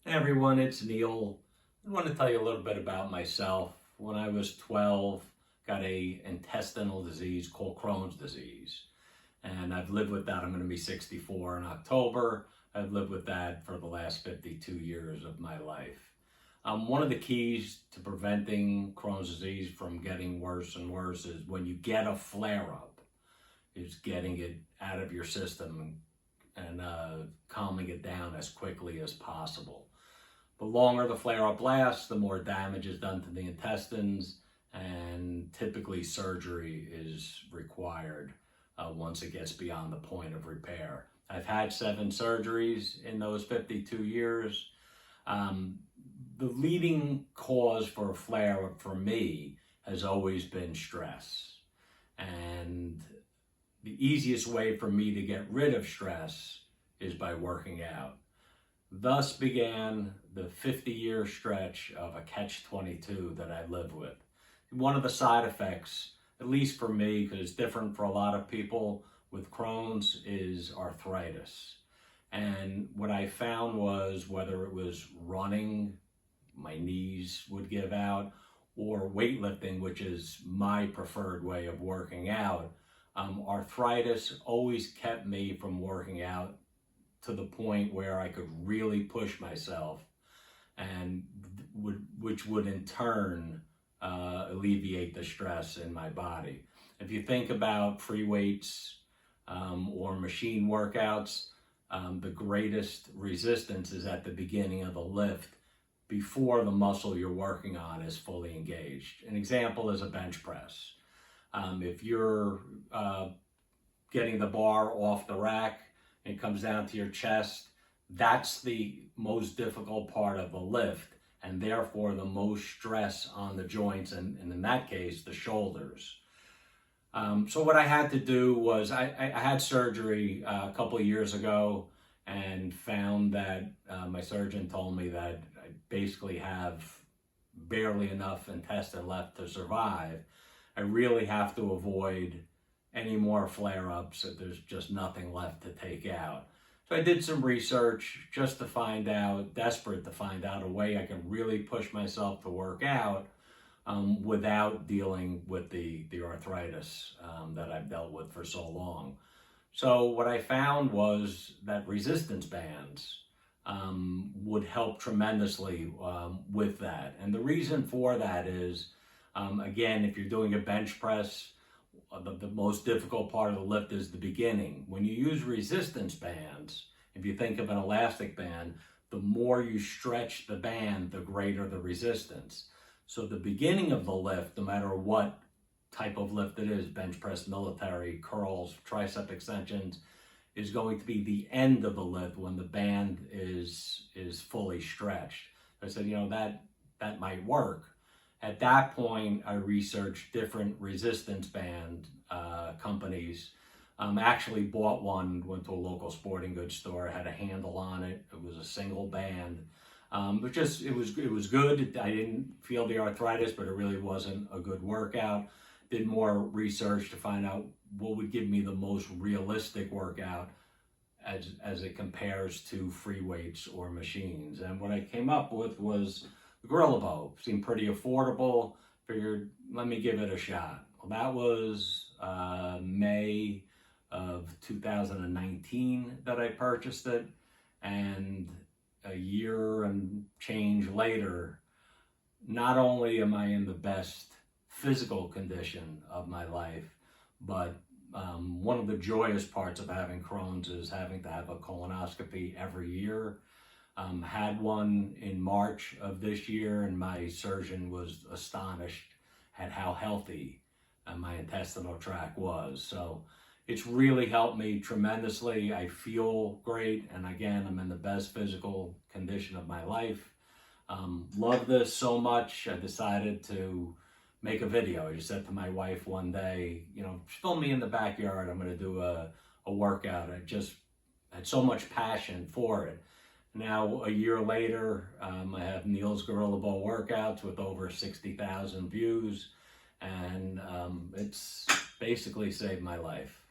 Hey everyone, it's Neil. I want to tell you a little bit about myself. When I was 12, got a intestinal disease called Crohn's disease. And I've lived with that. I'm going to be 64 in October. I've lived with that for the last 52 years of my life. One of the keys to preventing Crohn's disease from getting worse and worse is when you get a flare-up, is getting it out of your system and calming it down as quickly as possible. The longer the flare-up lasts, the more damage is done to the intestines, and typically surgery is required once it gets beyond the point of repair. I've had 7 surgeries in those 52 years. The leading cause for a flare-up for me has always been stress. And the easiest way for me to get rid of stress is by working out. Thus began the 50-year stretch of a catch-22 that I live with. One of the side effects, at least for me, because it's different for a lot of people with Crohn's, is arthritis. And what I found was whether it was running, my knees would give out, or weightlifting, which is my preferred way of working out, arthritis always kept me from working out to the point where I could really push myself, and which would in turn alleviate the stress in my body. If you think about free weights or machine workouts, the greatest resistance is at the beginning of the lift before the muscle you're working on is fully engaged. An example is a bench press. If you're getting the bar off the rack, it comes down to your chest, that's the most difficult part of the lift, and therefore the most stress on the joints, and in that case, the shoulders. So what I had to do was, I had surgery a couple of years ago and found that my surgeon told me that I basically have barely enough intestine left to survive. I really have to avoid any more flare-ups, if there's just nothing left to take out. So I did some research just to find out, desperate to find out a way I can really push myself to work out without dealing with the arthritis that I've dealt with for so long. So what I found was that resistance bands would help tremendously with that. And the reason for that is, again, if you're doing a bench press, the most difficult part of the lift is the beginning. When you use resistance bands, if you think of an elastic band, the more you stretch the band, the greater the resistance. So the beginning of the lift, no matter what type of lift it is, bench press, military, curls, tricep extensions, is going to be the end of the lift when the band is fully stretched. I said, that might work. At that point, I researched different resistance band companies. Actually bought one, went to a local sporting goods store, had a handle on it. It was a single band. But it was good. I didn't feel the arthritis, but it really wasn't a good workout. Did more research to find out what would give me the most realistic workout as it compares to free weights or machines. And what I came up with was the Gorilla Bow. Seemed pretty affordable. Figured, let me give it a shot. Well, that was May of 2019 that I purchased it. And a year and change later, not only am I in the best physical condition of my life, but one of the joyous parts of having Crohn's is having to have a colonoscopy every year. Had one in March of this year, and my surgeon was astonished at how healthy my intestinal tract was. So it's really helped me tremendously. I feel great, and again, I'm in the best physical condition of my life. Love this so much, I decided to make a video. I just said to my wife one day, film me in the backyard, I'm gonna do a workout. I just had so much passion for it. Now, a year later, I have Neil's Gorilla Bow workouts with over 60,000 views, and it's basically saved my life.